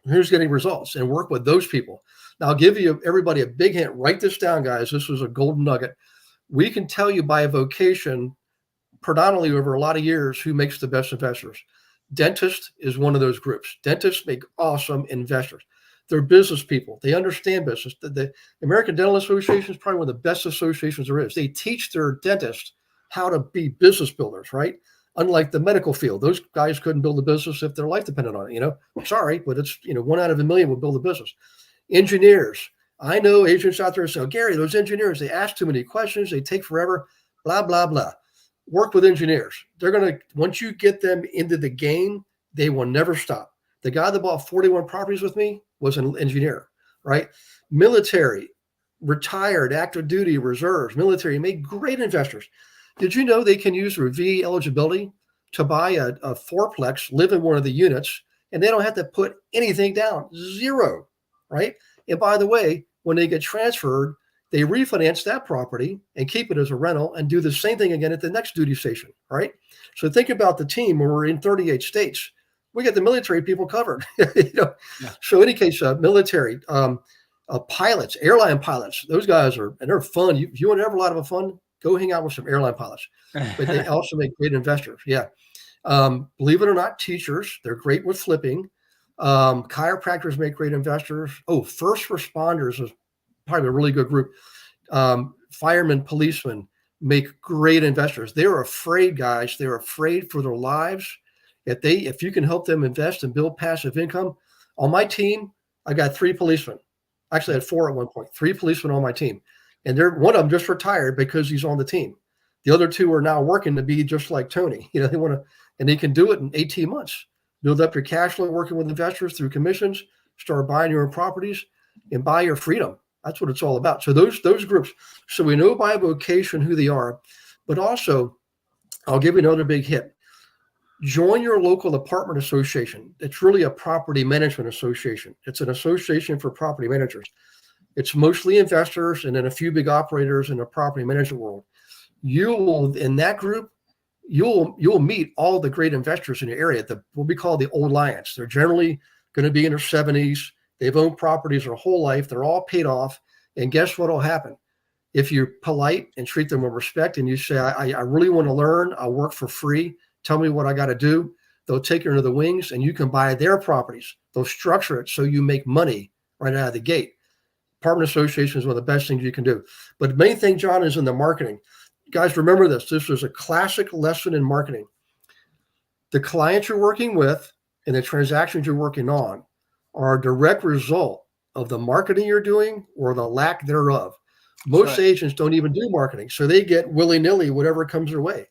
who's getting results, and work with those people. Now, I'll give you everybody a big hint. Write this down, guys. This was a golden nugget. We can tell you by vocation, predominantly over a lot of years, who makes the best investors. Dentist is one of those groups. Dentists make awesome investors. They're business people. They understand business. The American Dental Association is probably one of the best associations there is. They teach their dentists how to be business builders, right? Unlike the medical field, those guys couldn't build a business if their life depended on it. Sorry, but it's, 1 out of 1 million will build a business. Engineers. I know agents out there say, oh, Gary, those engineers, they ask too many questions. They take forever, blah, blah, blah. Work with engineers. They're going to, once you get them into the game, they will never stop. The guy that bought 41 properties with me was an engineer, right? Military, retired, active duty, reserves, military, made great investors. Did you know they can use their V eligibility to buy a fourplex, live in one of the units, and they don't have to put anything down, zero, right? And by the way, when they get transferred, they refinance that property and keep it as a rental and do the same thing again at the next duty station, right? So think about the team when we're in 38 states. We get the military people covered. Yeah. So in any case, military, pilots, airline pilots, those guys they're fun. If you want to have a lot of fun, go hang out with some airline pilots. But they also make great investors. Yeah. Believe it or not, teachers, they're great with flipping. Chiropractors make great investors. Oh, first responders is probably a really good group. Firemen, policemen make great investors. They're afraid, guys. They're afraid for their lives. If you can help them invest and build passive income, on my team, I got 3 policemen. Actually, I had 4 at one point. 3 policemen on my team, and one of them just retired because he's on the team. The other 2 are now working to be just like Tony. They want to, and they can do it in 18 months. Build up your cash flow, working with investors through commissions. Start buying your own properties, and buy your freedom. That's what it's all about. So those groups. So we know by vocation who they are, but also, I'll give you another big hit. Join your local apartment association. It's really a property management association. It's an association for property managers. It's mostly investors and then a few big operators in the property management world. In that group, you'll meet all the great investors in your area, what we call the old lions. They're generally going to be in their 70s. They've owned properties their whole life. They're all paid off. And guess what will happen? If you're polite and treat them with respect and you say, I really want to learn, I'll work for free, tell me what I got to do, they'll take you under the wings and you can buy their properties. They'll structure it so you make money right out of the gate. Apartment association is one of the best things you can do. But the main thing, John, is in the marketing. Guys, remember this. This is a classic lesson in marketing. The clients you're working with and the transactions you're working on are a direct result of the marketing you're doing or the lack thereof. Most agents don't even do marketing, so they get willy-nilly whatever comes their way.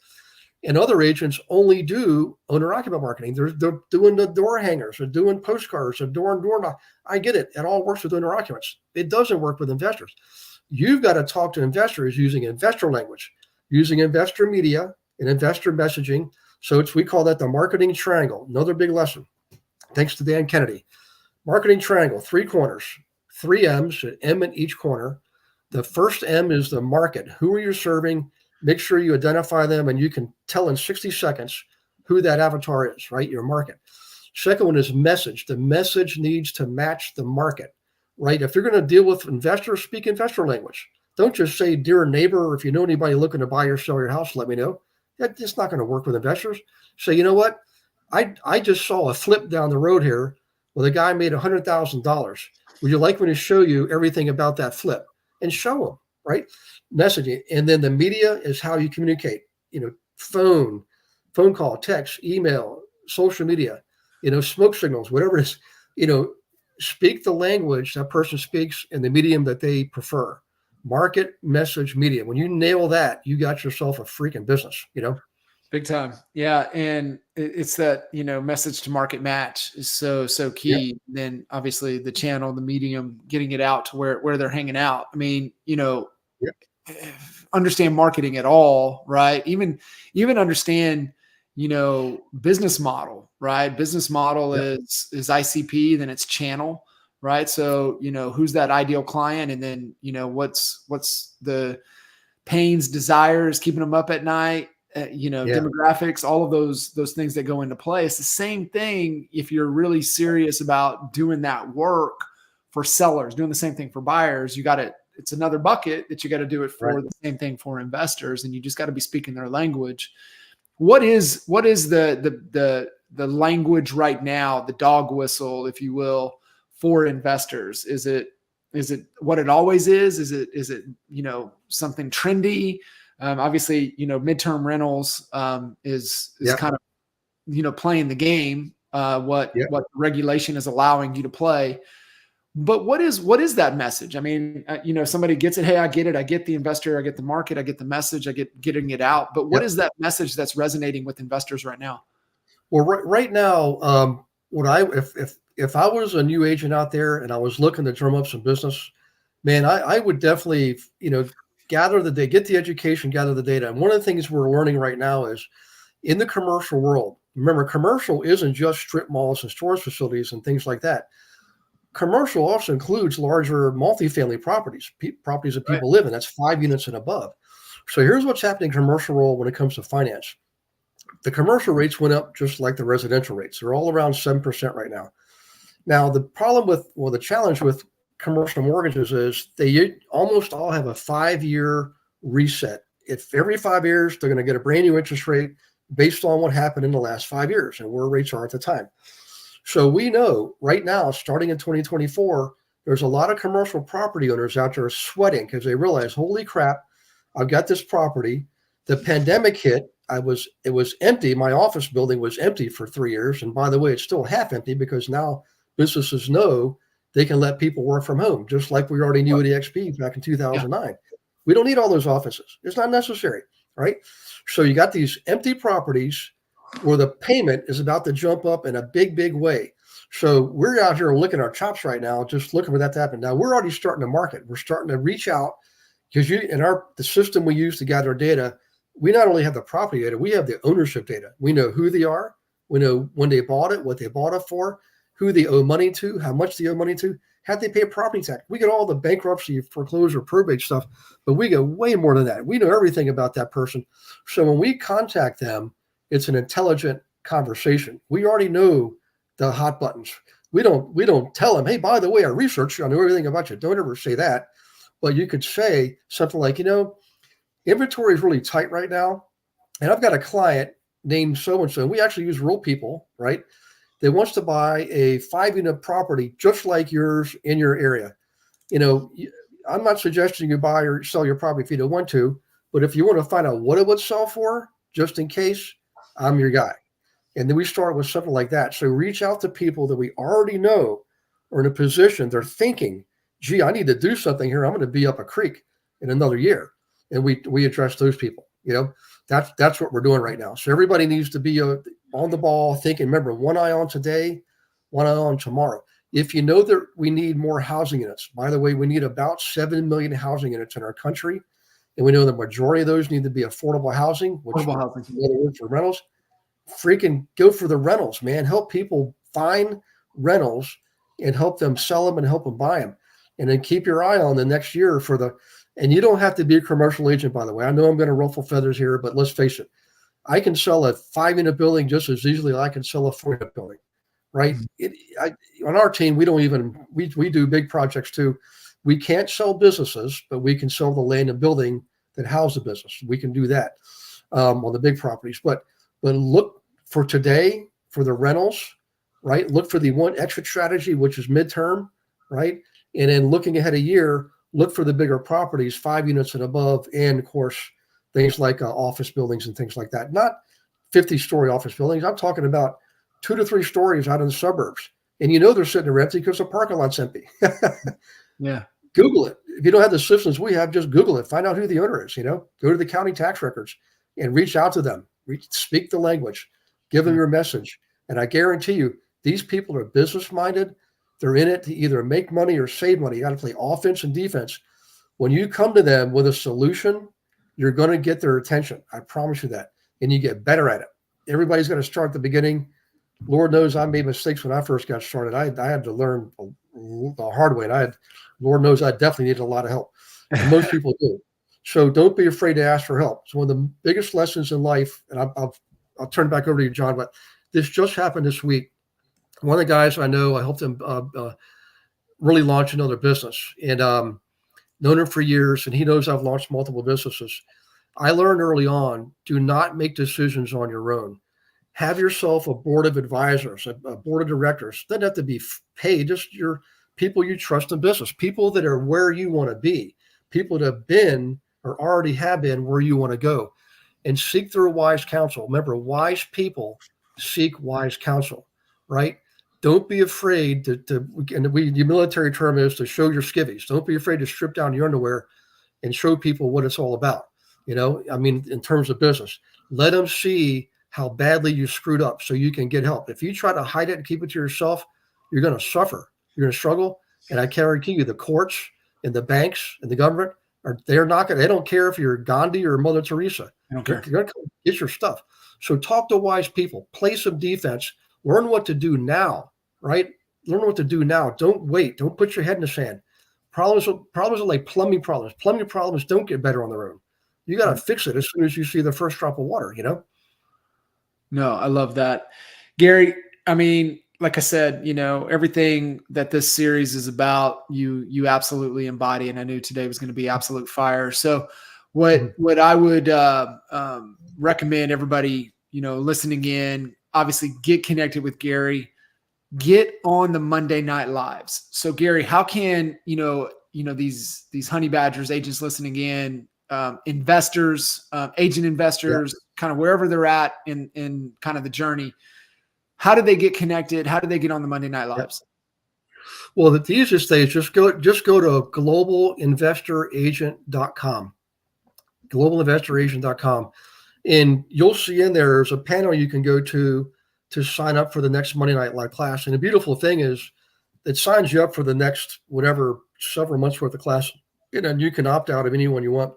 And other agents only do owner-occupant marketing. They're doing the door hangers, they're doing postcards, they're doing door knock. I get it. It all works with owner-occupants. It doesn't work with investors. You've got to talk to investors using investor language, using investor media and investor messaging. So we call that the marketing triangle. Another big lesson, thanks to Dan Kennedy. Marketing triangle, 3 corners, 3 M's, an M in each corner. The first M is the market. Who are you serving? Make sure you identify them and you can tell in 60 seconds who that avatar is, right? Your market. Second one is message. The message needs to match the market, right? If you're going to deal with investors, speak investor language. Don't just say, dear neighbor, or if you know anybody looking to buy or sell your house, let me know. That's just not going to work with investors. So you know what? I just saw a flip down the road here where the guy made $100,000. Would you like me to show you everything about that flip and show them, right? Messaging. And then the media is how you communicate, phone call, text, email, social media, smoke signals, whatever it is, speak the language that person speaks in the medium that they prefer. Market, message, media. When you nail that, you got yourself a freaking business. Big time. Yeah. And it's that, message to market match is so Yep. key. Then obviously the channel, the medium, getting it out to where they're hanging out. I mean, Yep. understand marketing at all, right? Even understand, business model, right? Business model Yep. is ICP, then it's channel, right? So, who's that ideal client? And then, what's the pains, desires, keeping them up at night, Yeah. demographics, all of those things that go into play. It's the same thing if you're really serious about doing that work for sellers, doing the same thing for buyers. It's another bucket that you got to do it for. Right. The same thing for investors, and you just got to be speaking their language. What is the language right now, the dog whistle, if you will, for investors? Is it what it always is? Is it something trendy? Obviously, midterm rentals is Yep. kind of playing the game. What Yep. the regulation is allowing you to play. But what is that message? I mean, somebody gets it. Hey, I get it. I get the investor. I get the market. I get the message. I get getting it out. But what Yep. is that message that's resonating with investors right now? Well, right now, if I was a new agent out there and I was looking to drum up some business, man, I would definitely, gather the data, get the education, gather the data. And one of the things we're learning right now is in the commercial world. Remember, commercial isn't just strip malls and storage facilities and things like that. Commercial also includes larger multifamily properties, properties that Right. people live in. That's 5 units and above. So here's what's happening in commercial world when it comes to finance. The commercial rates went up just like the residential rates. They're all around 7% right now. Now, the challenge with commercial mortgages is they almost all have a 5-year reset. If every 5 years, they're going to get a brand new interest rate based on what happened in the last 5 years and where rates are at the time. So we know right now, starting in 2024, there's a lot of commercial property owners out there sweating because they realize, holy crap, I've got this property. The pandemic hit. It was empty. My office building was empty for 3 years. And by the way, it's still half empty because now businesses know they can let people work from home, just like we already knew at EXP back in 2009. Yeah. We don't need all those offices. It's not necessary, right? So you got these empty properties where the payment is about to jump up in a big, big way. So we're out here licking our chops right now, just looking for that to happen. Now we're already starting to market. We're starting to reach out because the system we use to gather data, we not only have the property data, we have the ownership data. We know who they are. We know when they bought it, what they bought it for, who they owe money to, how much they owe money to, how they pay property tax. We get all the bankruptcy, foreclosure, probate stuff, but we get way more than that. We know everything about that person. So when we contact them, it's an intelligent conversation. We already know the hot buttons. We don't tell them, hey, by the way, I researched you, I know everything about you. Don't ever say that. But you could say something like, inventory is really tight right now. And I've got a client named so-and-so, and we actually use real people, right? That wants to buy a 5-unit property just like yours in your area. I'm not suggesting you buy or sell your property if you don't want to, but if you want to find out what it would sell for, just in case, I'm your guy. And then we start with something like that. So reach out to people that we already know are in a position, they're thinking, gee, I need to do something here. I'm going to be up a creek in another year. And we address those people. That's what we're doing right now. So everybody needs to be on the ball, thinking, remember, one eye on today, one eye on tomorrow. If you know that we need more housing units, by the way, we need about 7 million housing units in our country. And we know the majority of those need to be affordable housing, which in other words for rentals. Freaking go for the rentals, man. Help people find rentals and help them sell them and help them buy them. And then keep your eye on the next year and you don't have to be a commercial agent, by the way. I know I'm going to ruffle feathers here, but let's face it. I can sell a 5-unit building just as easily as I can sell a 4-unit building, right? On our team, we do big projects too. We can't sell businesses, but we can sell the land and building that house the business. We can do that. on the big properties. But look for today for the rentals, right? Look for the one exit strategy, which is midterm, right? And then looking ahead a year, look for the bigger properties, 5 units and above, and of course things like office buildings and things like that. Not 50-story office buildings. I'm talking about 2 to 3 stories out in the suburbs. And they're sitting there empty because the parking lot's empty. Yeah. Google it. If you don't have the systems we have, just Google it. Find out who the owner is. Go to the county tax records and reach out to them. Speak the language. Give them your message. And I guarantee you, these people are business minded. They're in it to either make money or save money. You got to play offense and defense. When you come to them with a solution, you're going to get their attention. I promise you that. And you get better at it. Everybody's going to start at the beginning. Lord knows I made mistakes when I first got started. I had to learn the hard way. And Lord knows I definitely needed a lot of help. And most people do. So don't be afraid to ask for help. It's one of the biggest lessons in life. And I'll turn it back over to you, John. But this just happened this week. One of the guys I know, I helped him really launch another business. And known him for years. And he knows I've launched multiple businesses. I learned early on, do not make decisions on your own. Have yourself a board of advisors, a board of directors. Doesn't have to be paid, just your people you trust in business, people that are where you want to be, people that have been or already have been where you want to go, and seek their wise counsel. Remember, wise people seek wise counsel, right? Don't be afraid to the military term is to show your skivvies. Don't be afraid to strip down your underwear and show people what it's all about. In terms of business, let them see how badly you screwed up so you can get help. If you try to hide it and keep it to yourself, you're going to suffer. You're going to struggle. And I guarantee you the courts and the banks and the government they don't care if you're Gandhi or Mother Teresa. I don't care. They're going to get your stuff. So talk to wise people, play some defense, learn what to do now, right? Learn what to do now. Don't wait. Don't put your head in the sand. Problems are like plumbing problems. Plumbing problems don't get better on their own. You got to fix it as soon as you see the first drop of water, No, I love that. Gary, like I said, everything that this series is about, you absolutely embody, and I knew today was going to be absolute fire. So what I would recommend everybody, listening in, obviously get connected with Gary, get on the Monday Night Lives. So Gary, how can, these honey badgers, agents listening in, investors, agent investors, kind of wherever they're at in kind of the journey, how do they get connected? How do they get on the Monday Night Lives? Well, the easiest thing is just go to globalinvestoragent.com, globalinvestoragent.com. And you'll see in there's a panel you can go to sign up for the next Monday Night Live class. And the beautiful thing is it signs you up for the next, whatever, several months worth of class. And you can opt out of anyone you want,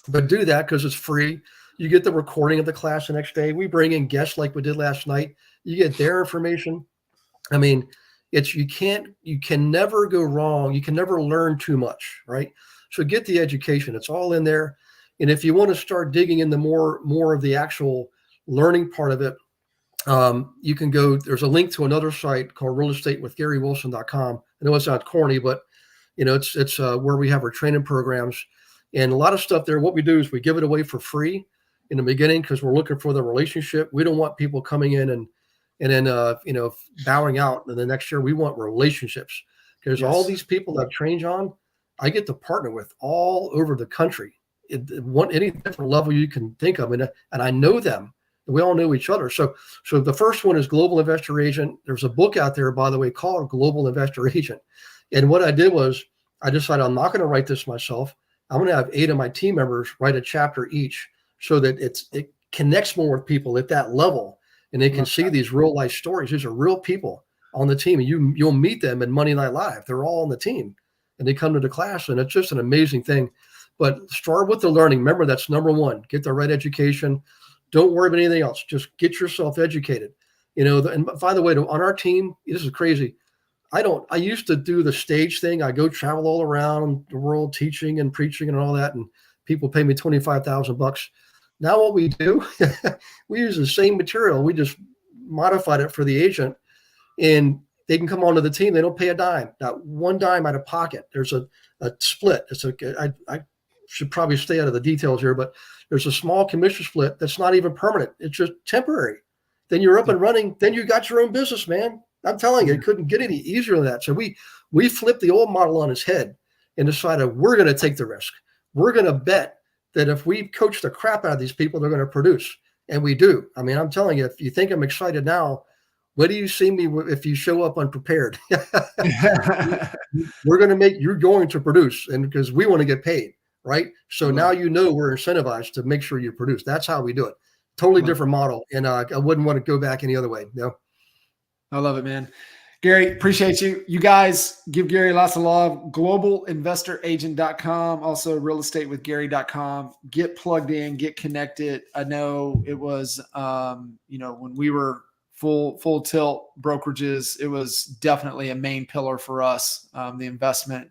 but do that because it's free. You get the recording of the class the next day. We bring in guests like we did last night. You get their information. You can never go wrong. You can never learn too much, right? So get the education. It's all in there. And if you want to start digging into more of the actual learning part of it, you can go, there's a link to another site called realestatewithgarywilson.com. I know it sounds corny, but it's where we have our training programs and a lot of stuff there. What we do is we give it away for free in the beginning because we're looking for the relationship. We don't want people coming in and then bowing out in the next year. We want relationships because all these people I've trained on, I get to partner with all over the country at any different level you can think of. And I know them. We all know each other. So the first one is Global Investor Agent. There's a book out there, by the way, called Global Investor Agent. And what I did was I decided I'm not going to write this myself. I'm going to have 8 of my team members write a chapter each so that it connects more with people at that level. And they can see these real life stories. These are real people on the team. And you'll meet them in Monday Night Live. They're all on the team and they come to the class and it's just an amazing thing. But start with the learning. Remember, that's number one. Get the right education. Don't worry about anything else. Just get yourself educated. And by the way, on our team, this is crazy. I used to do the stage thing. I go travel all around the world teaching and preaching and all that. And people pay me $25,000. Now what we do, we use the same material. We just modified it for the agent and they can come onto the team. They don't pay a dime, not one dime out of pocket. There's a split. should probably stay out of the details here, but there's a small commission split that's not even permanent. It's just temporary. Then you're up and running. Then you got your own business, man. I'm telling you, it couldn't get any easier than that. So we flipped the old model on its head and decided we're going to take the risk. We're going to bet that if we coach the crap out of these people, they're going to produce. And we do. I mean, I'm telling you, if you think I'm excited now, where do you see me if you show up unprepared? We're going to you're going to produce, and because we want to get paid, right? So now you know we're incentivized to make sure you produce. That's how we do it. Totally different model. And I wouldn't want to go back any other way. No. I love it, man. Gary, appreciate you. You guys give Gary lots of love. Globalinvestoragent.com, also realestatewithgary.com. Get plugged in, get connected. I know it was, when we were full tilt brokerages, it was definitely a main pillar for us. The investment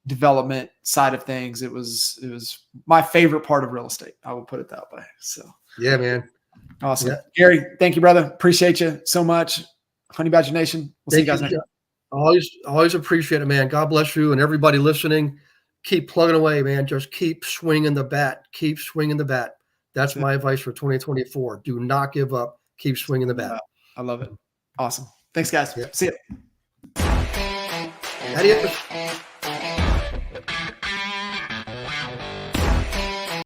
development side of things. It was my favorite part of real estate. I will put it that way. So yeah, man. Awesome. Yeah. Gary, thank you, brother. Appreciate you so much. Honey Badger Nation. We'll see you guys next time. Always appreciate it, man. God bless you and everybody listening. Keep plugging away, man. Just keep swinging the bat. Keep swinging the bat. That's my advice for 2024. Do not give up. Keep swinging the bat. I love it. Awesome. Thanks, guys. See you. Adios.